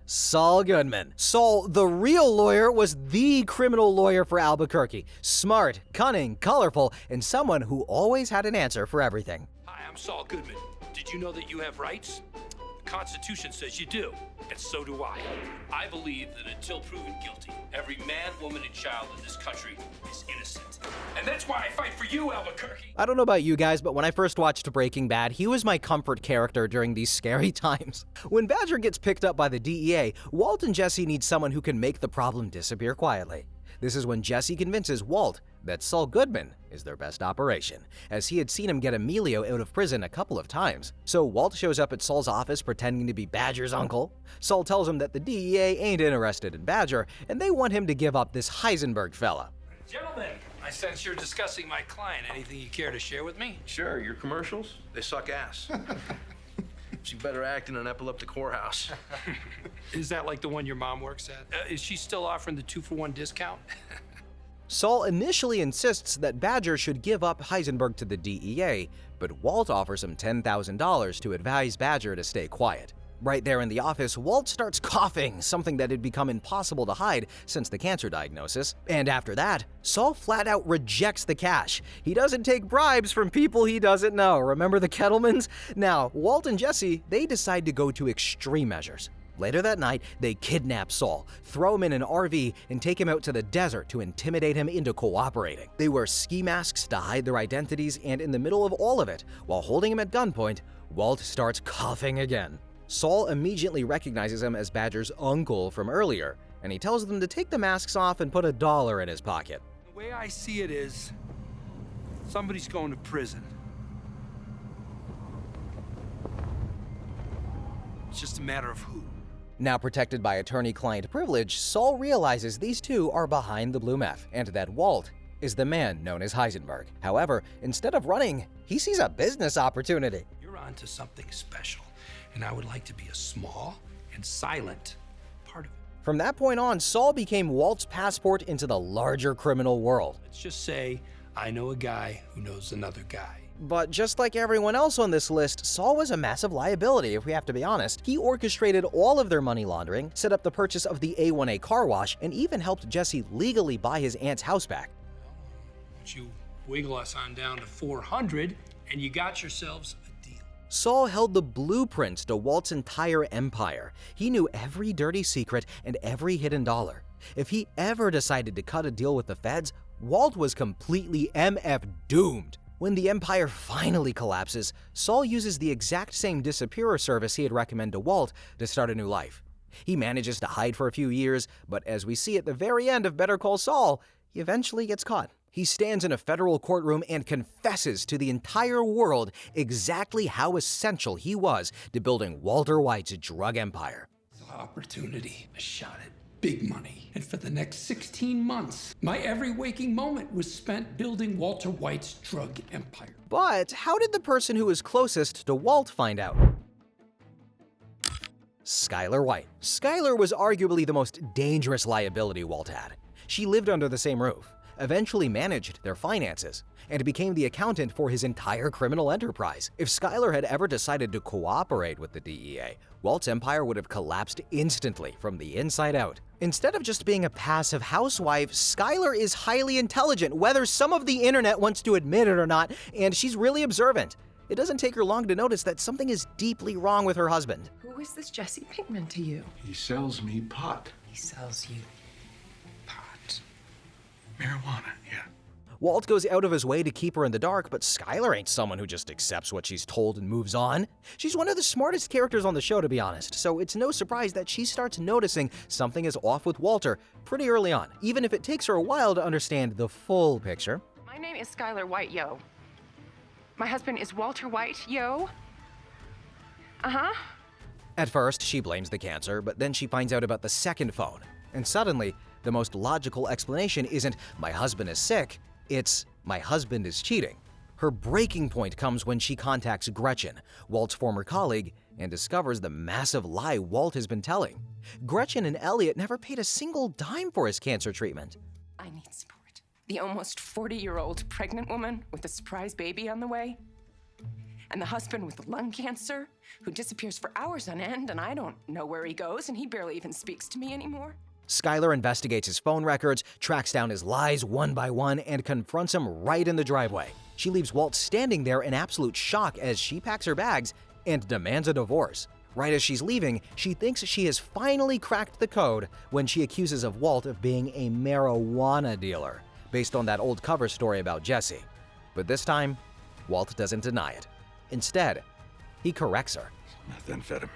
Saul Goodman. Saul, the real lawyer, was the criminal lawyer for Albuquerque. Smart, cunning, colorful, and someone who always had an answer for everything. Hi, I'm Saul Goodman. Did you know that you have rights? The Constitution says you do, and so do I. I believe that until proven guilty, every man, woman, and child in this country is innocent. And that's why I fight for you, Albuquerque. I don't know about you guys, but when I first watched Breaking Bad, he was my comfort character during these scary times. When Badger gets picked up by the DEA, Walt and Jesse need someone who can make the problem disappear quietly. This is when Jesse convinces Walt that Saul Goodman is their best operation, as he had seen him get Emilio out of prison a couple of times. So Walt shows up at Saul's office pretending to be Badger's uncle. Saul tells him that the DEA ain't interested in Badger, and they want him to give up this Heisenberg fella. Gentlemen, I sense you're discussing my client. Anything you care to share with me? Sure, your commercials, they suck ass. She better act in an epileptic whorehouse. Is that like the one your mom works at? Is she still offering the 2-for-1 discount? Saul initially insists that Badger should give up Heisenberg to the DEA, but Walt offers him $10,000 to advise Badger to stay quiet. Right there in the office, Walt starts coughing, something that had become impossible to hide since the cancer diagnosis. And after that, Saul flat out rejects the cash. He doesn't take bribes from people he doesn't know. Remember the Kettlemans? Now, Walt and Jesse, they decide to go to extreme measures. Later that night, they kidnap Saul, throw him in an RV, and take him out to the desert to intimidate him into cooperating. They wear ski masks to hide their identities, and in the middle of all of it, while holding him at gunpoint, Walt starts coughing again. Saul immediately recognizes him as Badger's uncle from earlier, and he tells them to take the masks off and put $1 in his pocket. The way I see it is, somebody's going to prison. It's just a matter of who. Now protected by attorney-client privilege, Saul realizes these two are behind the blue meth, and that Walt is the man known as Heisenberg. However, instead of running, he sees a business opportunity. You're onto something special, and I would like to be a small and silent part of it. From that point on, Saul became Walt's passport into the larger criminal world. Let's just say I know a guy who knows another guy. But just like everyone else on this list, Saul was a massive liability, if we have to be honest. He orchestrated all of their money laundering, set up the purchase of the A1A car wash, and even helped Jesse legally buy his aunt's house back. Once you wiggle us on down to 400, and you got yourselves a deal. Saul held the blueprints to Walt's entire empire. He knew every dirty secret and every hidden dollar. If he ever decided to cut a deal with the feds, Walt was completely MF doomed. When the empire finally collapses, Saul uses the exact same disappearer service he had recommended to Walt to start a new life. He manages to hide for a few years, but as we see at the very end of Better Call Saul, he eventually gets caught. He stands in a federal courtroom and confesses to the entire world exactly how essential he was to building Walter White's drug empire. Opportunity, a shot at big money. And for the next 16 months, my every waking moment was spent building Walter White's drug empire. But how did the person who was closest to Walt find out? Skyler White. Skyler was arguably the most dangerous liability Walt had. She lived under the same roof, eventually managed their finances, and became the accountant for his entire criminal enterprise. If Skyler had ever decided to cooperate with the DEA, Walt's empire would have collapsed instantly from the inside out. Instead of just being a passive housewife, Skyler is highly intelligent, whether some of the internet wants to admit it or not, and she's really observant. It doesn't take her long to notice that something is deeply wrong with her husband. Who is this Jesse Pinkman to you? He sells me pot. He sells you pot. Marijuana, yeah. Walt goes out of his way to keep her in the dark, but Skyler ain't someone who just accepts what she's told and moves on. She's one of the smartest characters on the show, to be honest, so it's no surprise that she starts noticing something is off with Walter pretty early on, even if it takes her a while to understand the full picture. My name is Skyler White, yo. My husband is Walter White, yo. Uh-huh. At first, she blames the cancer, but then she finds out about the second phone. And suddenly, the most logical explanation isn't, my husband is sick, it's, my husband is cheating. Her breaking point comes when she contacts Gretchen, Walt's former colleague, and discovers the massive lie Walt has been telling. Gretchen and Elliot never paid a single dime for his cancer treatment. I need support. The almost 40-year-old pregnant woman with a surprise baby on the way. And the husband with lung cancer who disappears for hours on end, and I don't know where he goes, and he barely even speaks to me anymore. Skyler investigates his phone records, tracks down his lies one by one, and confronts him right in the driveway. She leaves Walt standing there in absolute shock as she packs her bags and demands a divorce. Right as she's leaving, she thinks she has finally cracked the code when she accuses of Walt of being a marijuana dealer, based on that old cover story about Jesse. But this time, Walt doesn't deny it. Instead, he corrects her. Methamphetamine.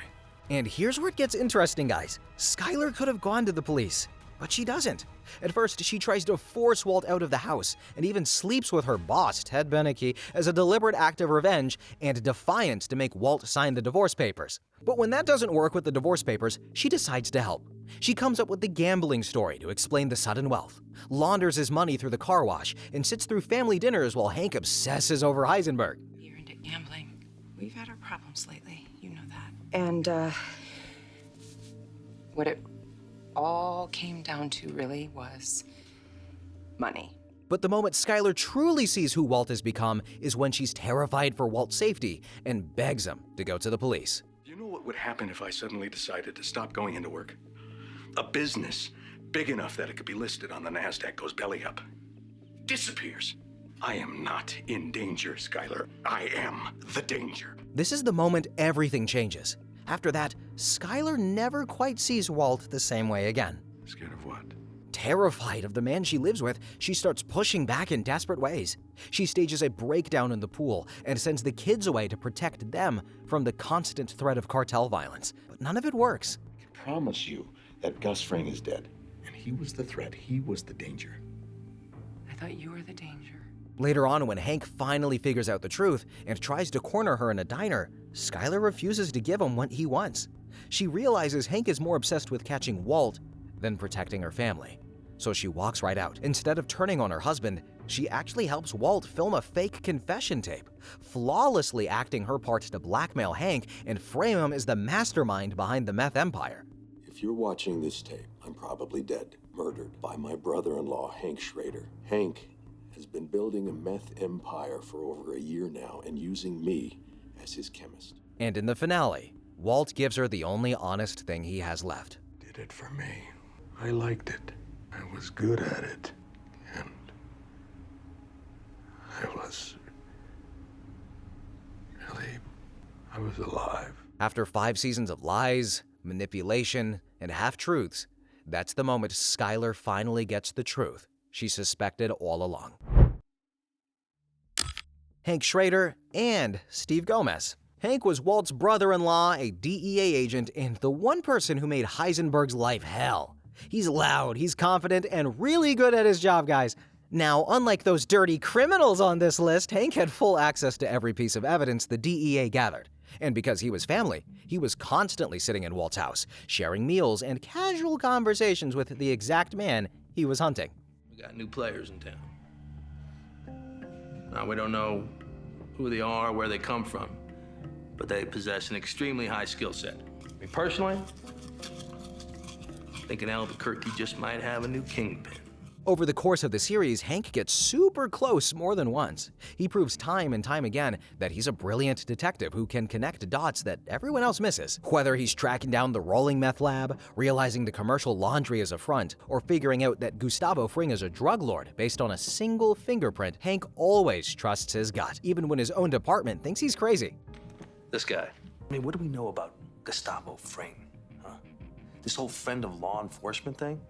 And here's where it gets interesting, guys. Skyler could have gone to the police, but she doesn't. At first, she tries to force Walt out of the house and even sleeps with her boss, Ted Beneke, as a deliberate act of revenge and defiance to make Walt sign the divorce papers. But when that doesn't work with the divorce papers, she decides to help. She comes up with the gambling story to explain the sudden wealth, launders his money through the car wash, and sits through family dinners while Hank obsesses over Heisenberg. You're into gambling. We've had our problems lately. You know that. And, what it all came down to really was money. But the moment Skyler truly sees who Walt has become is when she's terrified for Walt's safety and begs him to go to the police. You know what would happen if I suddenly decided to stop going into work? A business big enough that it could be listed on the NASDAQ goes belly up. Disappears. I am not in danger, Skyler. I am the danger. This is the moment everything changes. After that, Skyler never quite sees Walt the same way again. Scared of what? Terrified of the man she lives with, she starts pushing back in desperate ways. She stages a breakdown in the pool and sends the kids away to protect them from the constant threat of cartel violence. But none of it works. I can promise you that Gus Fring is dead. And he was the threat. He was the danger. I thought you were the danger. Later on, when Hank finally figures out the truth and tries to corner her in a diner, Skyler refuses to give him what he wants. She realizes Hank is more obsessed with catching Walt than protecting her family. So she walks right out. Instead of turning on her husband, she actually helps Walt film a fake confession tape, flawlessly acting her part to blackmail Hank and frame him as the mastermind behind the meth empire. If you're watching this tape, I'm probably dead, murdered by my brother-in-law, Hank Schrader. Hank has been building a meth empire for over a year now and using me as his chemist. And in the finale, Walt gives her the only honest thing he has left. Did it for me. I liked it. I was good at it. And I was alive. After 5 seasons of lies, manipulation, and half-truths, that's the moment Skyler finally gets the truth she suspected all along. Hank Schrader and Steve Gomez. Hank was Walt's brother-in-law, a DEA agent, and the one person who made Heisenberg's life hell. He's loud, he's confident, and really good at his job, guys. Now, unlike those dirty criminals on this list, Hank had full access to every piece of evidence the DEA gathered. And because he was family, he was constantly sitting in Walt's house, sharing meals and casual conversations with the exact man he was hunting. We got new players in town. Now, we don't know who they are, where they come from, but they possess an extremely high skill set. Me personally, I think in Albuquerque just might have a new kingpin. Over the course of the series, Hank gets super close more than once. He proves time and time again that he's a brilliant detective who can connect dots that everyone else misses. Whether he's tracking down the rolling meth lab, realizing the commercial laundry is a front, or figuring out that Gustavo Fring is a drug lord based on a single fingerprint, Hank always trusts his gut, even when his own department thinks he's crazy. This guy, I mean, what do we know about Gustavo Fring, huh? This whole friend of law enforcement thing?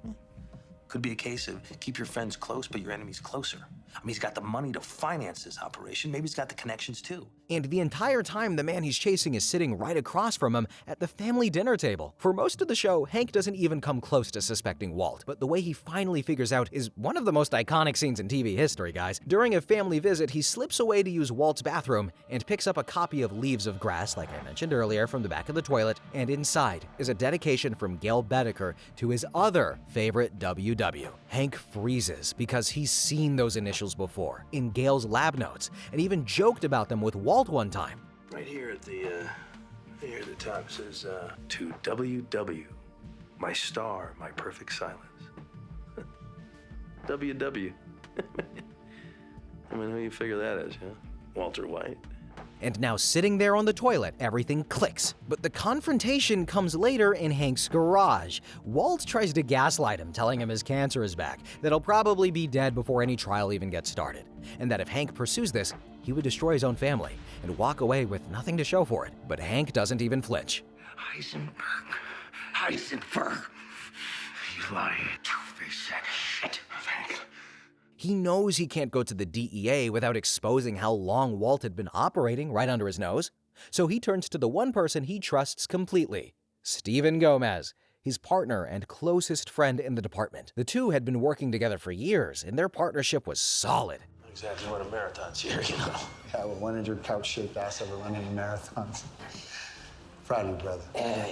Could be a case of keep your friends close, but your enemies closer. I mean, he's got the money to finance this operation. Maybe he's got the connections too. And the entire time, the man he's chasing is sitting right across from him at the family dinner table. For most of the show, Hank doesn't even come close to suspecting Walt, but the way he finally figures out is one of the most iconic scenes in TV history, guys. During a family visit, he slips away to use Walt's bathroom and picks up a copy of Leaves of Grass, like I mentioned earlier, from the back of the toilet, and inside is a dedication from Gale Boetticher to his other favorite WW. Hank freezes because he's seen those initials before in Gale's lab notes and even joked about them with Walt one time. Right here at the top says, to WW, my star, my perfect silence. WW. I mean, who you figure that is, huh? Walter White. And now sitting there on the toilet, everything clicks. But the confrontation comes later in Hank's garage. Walt tries to gaslight him, telling him his cancer is back, that he'll probably be dead before any trial even gets started, and that if Hank pursues this, he would destroy his own family and walk away with nothing to show for it. But Hank doesn't even flinch. Heisenberg. You lying two-faced sack of shit, Hank. He knows he can't go to the DEA without exposing how long Walt had been operating right under his nose. So he turns to the one person he trusts completely, Stephen Gomez, his partner and closest friend in the department. The two had been working together for years, and their partnership was solid. Not exactly what a marathon's here, you know. Yeah, well, when did your couch-shaped ass ever run any marathons? Proud of you, brother. Yeah.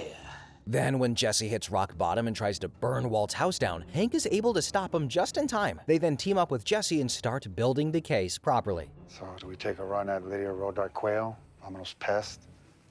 Then, when Jesse hits rock bottom and tries to burn Walt's house down, Hank is able to stop him just in time. They then team up with Jesse and start building the case properly. So, do we take a run at Lydia Rodarte-Quayle, Vamonos Pest,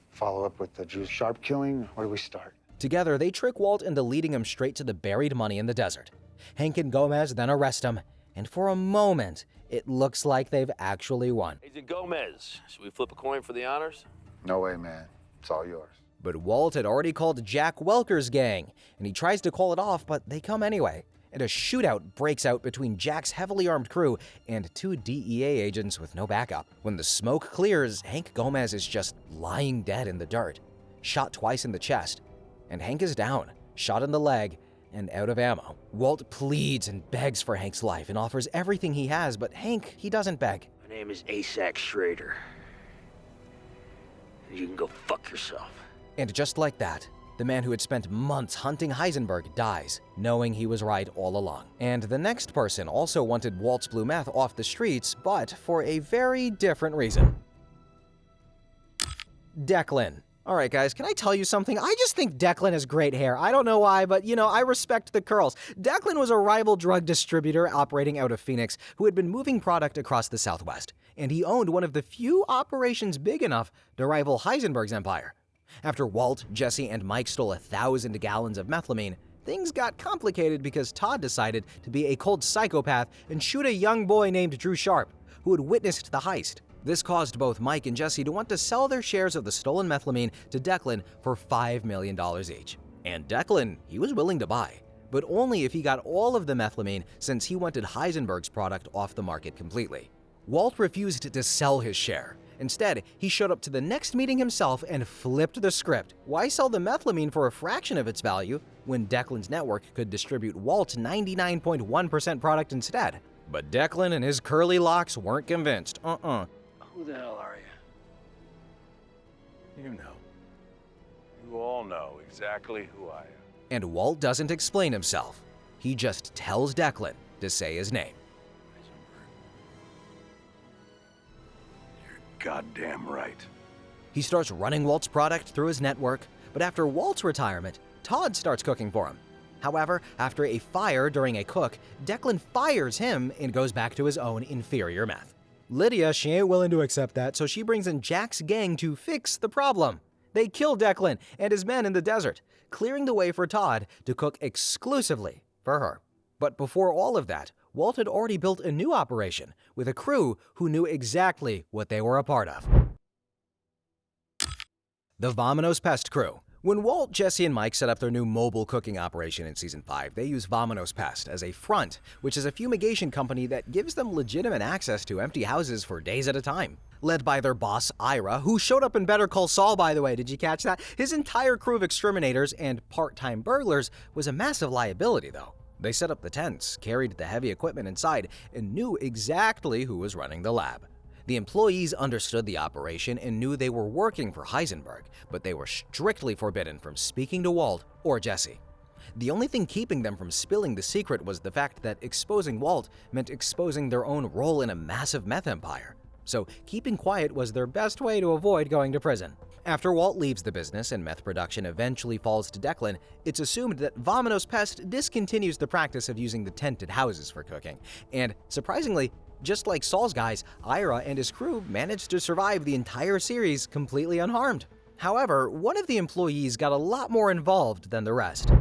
follow up with the Drew Sharp killing? Where do we start? Together, they trick Walt into leading him straight to the buried money in the desert. Hank and Gomez then arrest him, and for a moment, it looks like they've actually won. Agent Gomez, should we flip a coin for the honors? No way, man. It's all yours. But Walt had already called Jack Welker's gang, and he tries to call it off, but they come anyway. And a shootout breaks out between Jack's heavily armed crew and two DEA agents with no backup. When the smoke clears, Hank Gomez is just lying dead in the dirt, shot twice in the chest, and Hank is down, shot in the leg, and out of ammo. Walt pleads and begs for Hank's life and offers everything he has, but Hank, he doesn't beg. My name is ASAC Schrader. You can go fuck yourself. And just like that, the man who had spent months hunting Heisenberg dies, knowing he was right all along. And the next person also wanted Walt's blue meth off the streets, but for a very different reason. Declan. All right, guys, can I tell you something? I just think Declan has great hair. I don't know why, but, I respect the curls. Declan was a rival drug distributor operating out of Phoenix who had been moving product across the Southwest, and he owned one of the few operations big enough to rival Heisenberg's empire. After Walt, Jesse, and Mike stole 1,000 gallons of methylamine, things got complicated because Todd decided to be a cold psychopath and shoot a young boy named Drew Sharp, who had witnessed the heist. This caused both Mike and Jesse to want to sell their shares of the stolen methylamine to Declan for $5 million each. And Declan, he was willing to buy, but only if he got all of the methylamine since he wanted Heisenberg's product off the market completely. Walt refused to sell his share. Instead, he showed up to the next meeting himself and flipped the script. Why sell the methylamine for a fraction of its value when Declan's network could distribute Walt's 99.1% product instead? But Declan and his curly locks weren't convinced. Who the hell are you? You know. You all know exactly who I am. And Walt doesn't explain himself. He just tells Declan to say his name. Goddamn right. He starts running Walt's product through his network, but after Walt's retirement, Todd starts cooking for him. However, after a fire during a cook, Declan fires him and goes back to his own inferior meth. Lydia, she ain't willing to accept that, so she brings in Jack's gang to fix the problem. They kill Declan and his men in the desert, clearing the way for Todd to cook exclusively for her. But before all of that, Walt had already built a new operation with a crew who knew exactly what they were a part of. The Vamonos Pest crew. When Walt, Jesse, and Mike set up their new mobile cooking operation in Season 5, they use Vamonos Pest as a front, which is a fumigation company that gives them legitimate access to empty houses for days at a time. Led by their boss, Ira, who showed up in Better Call Saul, by the way, did you catch that? His entire crew of exterminators and part-time burglars was a massive liability, though. They set up the tents, carried the heavy equipment inside, and knew exactly who was running the lab. The employees understood the operation and knew they were working for Heisenberg, but they were strictly forbidden from speaking to Walt or Jesse. The only thing keeping them from spilling the secret was the fact that exposing Walt meant exposing their own role in a massive meth empire. So keeping quiet was their best way to avoid going to prison. After Walt leaves the business and meth production eventually falls to Declan, it's assumed that Vamonos Pest discontinues the practice of using the tented houses for cooking. And surprisingly, just like Saul's guys, Ira and his crew managed to survive the entire series completely unharmed. However, one of the employees got a lot more involved than the rest.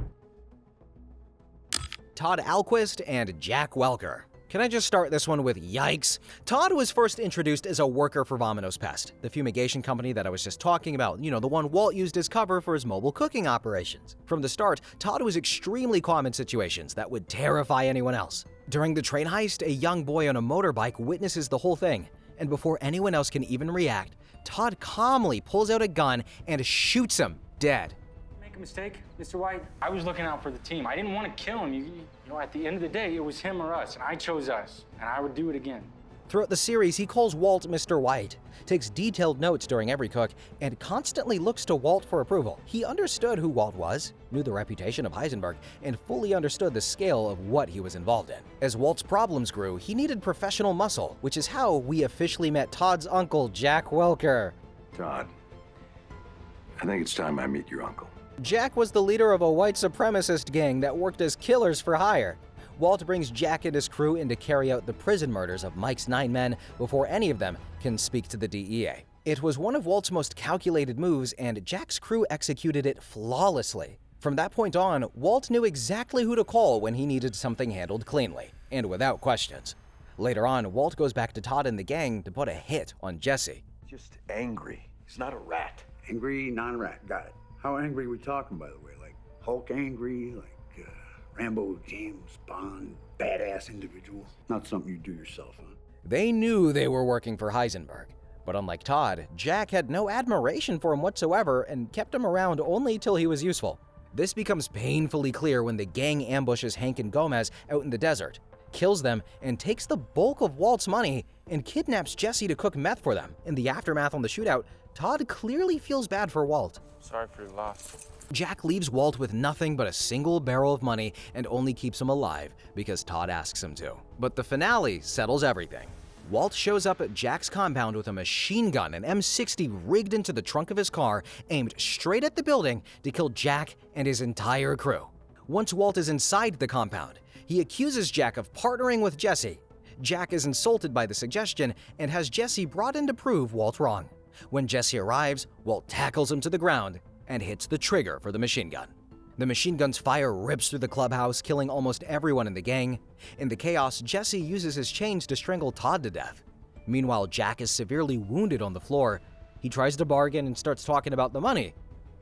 Todd Alquist and Jack Welker. Can I just start this one with yikes? Todd was first introduced as a worker for Vamonos Pest, the fumigation company that I was just talking about, the one Walt used as cover for his mobile cooking operations. From the start, Todd was extremely calm in situations that would terrify anyone else. During the train heist, a young boy on a motorbike witnesses the whole thing, and before anyone else can even react, Todd calmly pulls out a gun and shoots him dead. Make a mistake, Mr. White. I was looking out for the team. I didn't want to kill him. At the end of the day, it was him or us, and I chose us, and I would do it again. Throughout the series, he calls Walt Mr. White, takes detailed notes during every cook, and constantly looks to Walt for approval. He understood who Walt was, knew the reputation of Heisenberg, and fully understood the scale of what he was involved in. As Walt's problems grew, he needed professional muscle, which is how we officially met Todd's uncle, Jack Welker. Todd, I think it's time I meet your uncle. Jack was the leader of a white supremacist gang that worked as killers for hire. Walt brings Jack and his crew in to carry out the prison murders of Mike's 9 men before any of them can speak to the DEA. It was one of Walt's most calculated moves, and Jack's crew executed it flawlessly. From that point on, Walt knew exactly who to call when he needed something handled cleanly, and without questions. Later on, Walt goes back to Todd and the gang to put a hit on Jesse. Just angry. He's not a rat. Angry, non-rat. Got it. How angry are we talking, by the way? Like Hulk angry? Like Rambo, James Bond, badass individual? Not something you do yourself, huh? They knew they were working for Heisenberg. But unlike Todd, Jack had no admiration for him whatsoever and kept him around only till he was useful. This becomes painfully clear when the gang ambushes Hank and Gomez out in the desert, kills them, and takes the bulk of Walt's money and kidnaps Jesse to cook meth for them. In the aftermath on the shootout, Todd clearly feels bad for Walt. Sorry for your loss. Jack leaves Walt with nothing but a single barrel of money and only keeps him alive because Todd asks him to. But the finale settles everything. Walt shows up at Jack's compound with a machine gun and M60 rigged into the trunk of his car, aimed straight at the building to kill Jack and his entire crew. Once Walt is inside the compound, he accuses Jack of partnering with Jesse. Jack is insulted by the suggestion and has Jesse brought in to prove Walt wrong. When Jesse arrives, Walt tackles him to the ground and hits the trigger for the machine gun. The machine gun's fire rips through the clubhouse, killing almost everyone in the gang. In the chaos, Jesse uses his chains to strangle Todd to death. Meanwhile, Jack is severely wounded on the floor. He tries to bargain and starts talking about the money,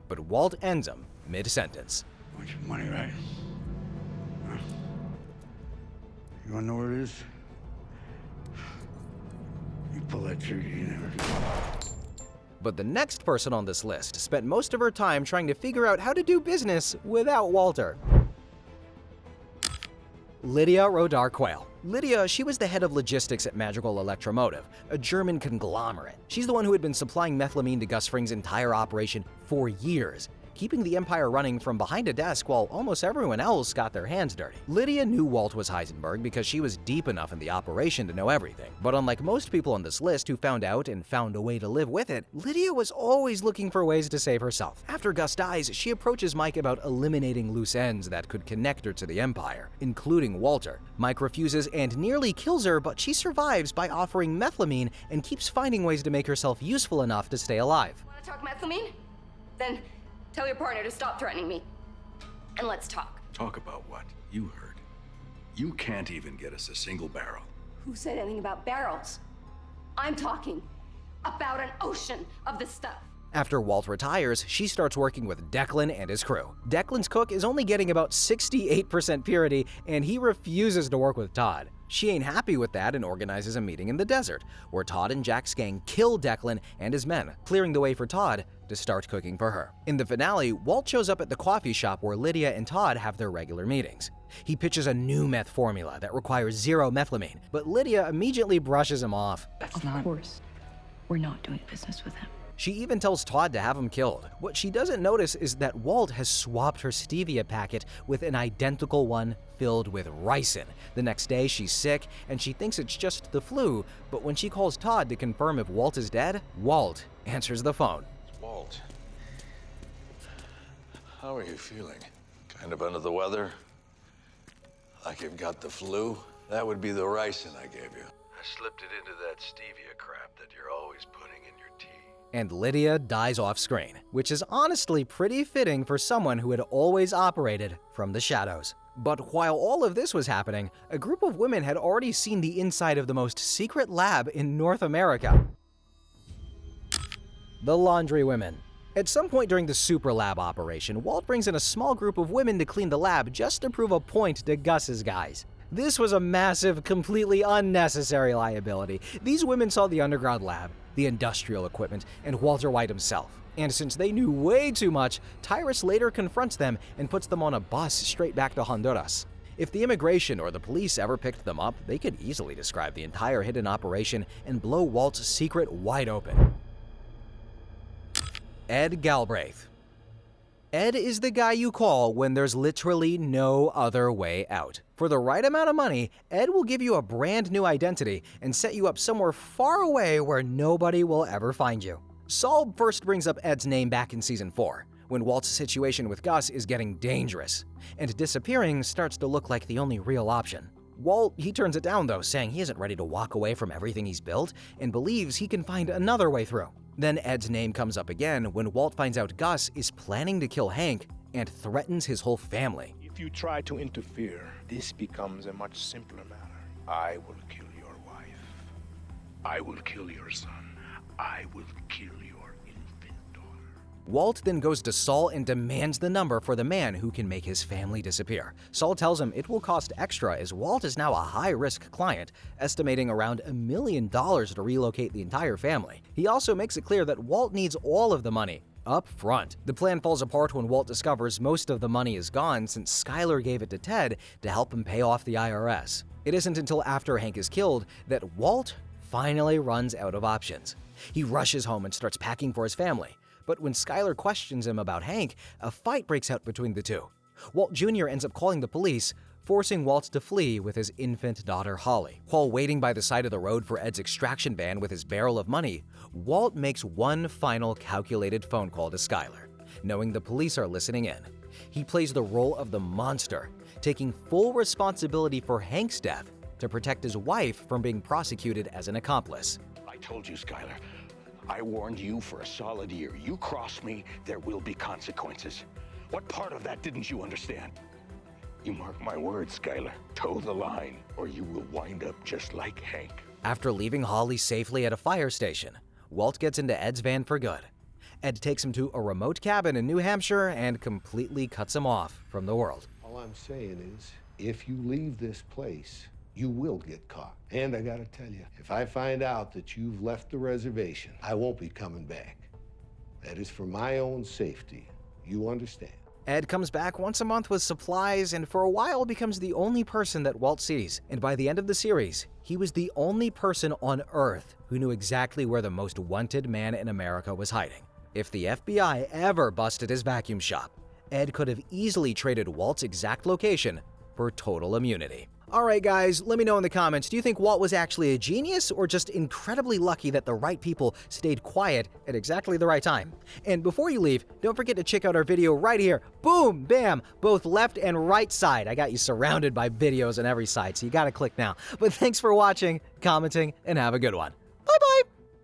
but Walt ends him mid-sentence. Want your money, right? Huh? You wanna know where it is? You pull that trigger, you never do. But the next person on this list spent most of her time trying to figure out how to do business without Walter. Lydia Rodarte-Quayle. Lydia, she was the head of logistics at Magical Electromotive, a German conglomerate. She's the one who had been supplying methylamine to Gus Fring's entire operation for years, keeping the empire running from behind a desk while almost everyone else got their hands dirty. Lydia knew Walt was Heisenberg because she was deep enough in the operation to know everything. But unlike most people on this list who found out and found a way to live with it, Lydia was always looking for ways to save herself. After Gus dies, she approaches Mike about eliminating loose ends that could connect her to the empire, including Walter. Mike refuses and nearly kills her, but she survives by offering methylamine and keeps finding ways to make herself useful enough to stay alive. Want to talk methylamine? Then tell your partner to stop threatening me. And let's talk. Talk about what? You heard. You can't even get us a single barrel. Who said anything about barrels? I'm talking about an ocean of this stuff. After Walt retires, she starts working with Declan and his crew. Declan's cook is only getting about 68% purity, and he refuses to work with Todd. She ain't happy with that and organizes a meeting in the desert, where Todd and Jack's gang kill Declan and his men, clearing the way for Todd to start cooking for her. In the finale, Walt shows up at the coffee shop where Lydia and Todd have their regular meetings. He pitches a new meth formula that requires 0 methylamine, but Lydia immediately brushes him off. Of course, we're not doing business with him. She even tells Todd to have him killed. What she doesn't notice is that Walt has swapped her stevia packet with an identical one filled with ricin. The next day, she's sick, and she thinks it's just the flu, but when she calls Todd to confirm if Walt is dead, Walt answers the phone. Walt, how are you feeling? Kind of under the weather? Like you've got the flu? That would be the ricin I gave you. I slipped it into that stevia crap that you're always putting in your tea. And Lydia dies off screen, which is honestly pretty fitting for someone who had always operated from the shadows. But while all of this was happening, a group of women had already seen the inside of the most secret lab in North America. The Laundry Women. At some point during the Super Lab operation, Walt brings in a small group of women to clean the lab just to prove a point to Gus's guys. This was a massive, completely unnecessary liability. These women saw the underground lab, the industrial equipment, and Walter White himself. And since they knew way too much, Tyrus later confronts them and puts them on a bus straight back to Honduras. If the immigration or the police ever picked them up, they could easily describe the entire hidden operation and blow Walt's secret wide open. Ed Galbraith. Ed is the guy you call when there's literally no other way out. For the right amount of money, Ed will give you a brand new identity and set you up somewhere far away where nobody will ever find you. Saul first brings up Ed's name back in Season 4, when Walt's situation with Gus is getting dangerous, and disappearing starts to look like the only real option. Walt, he turns it down though, saying he isn't ready to walk away from everything he's built and believes he can find another way through. Then Ed's name comes up again when Walt finds out Gus is planning to kill Hank and threatens his whole family. If you try to interfere, this becomes a much simpler matter. I will kill your wife. I will kill your son. I will kill your infant daughter. Walt then goes to Saul and demands the number for the man who can make his family disappear. Saul tells him it will cost extra as Walt is now a high-risk client, estimating around $1 million to relocate the entire family. He also makes it clear that Walt needs all of the money up front. The plan falls apart when Walt discovers most of the money is gone since Skyler gave it to Ted to help him pay off the IRS. It isn't until after Hank is killed that Walt finally runs out of options. He rushes home and starts packing for his family. But when Skyler questions him about Hank, a fight breaks out between the two. Walt Jr. ends up calling the police, forcing Walt to flee with his infant daughter Holly. While waiting by the side of the road for Ed's extraction van with his barrel of money, Walt makes one final calculated phone call to Skyler, knowing the police are listening in. He plays the role of the monster, taking full responsibility for Hank's death to protect his wife from being prosecuted as an accomplice. I told you, Skyler. I warned you for a solid year. You cross me, there will be consequences. What part of that didn't you understand? You mark my words, Skyler. Toe the line, or you will wind up just like Hank. After leaving Holly safely at a fire station, Walt gets into Ed's van for good. Ed takes him to a remote cabin in New Hampshire and completely cuts him off from the world. All I'm saying is, if you leave this place, you will get caught. And I gotta tell you, if I find out that you've left the reservation, I won't be coming back. That is for my own safety. You understand? Ed comes back once a month with supplies and for a while becomes the only person that Walt sees. And by the end of the series, he was the only person on Earth who knew exactly where the most wanted man in America was hiding. If the FBI ever busted his vacuum shop, Ed could have easily traded Walt's exact location for total immunity. Alright guys, let me know in the comments, do you think Walt was actually a genius or just incredibly lucky that the right people stayed quiet at exactly the right time? And before you leave, don't forget to check out our video right here. Boom, bam, both left and right side. I got you surrounded by videos on every side, so you gotta click now. But thanks for watching, commenting, and have a good one. Bye-bye!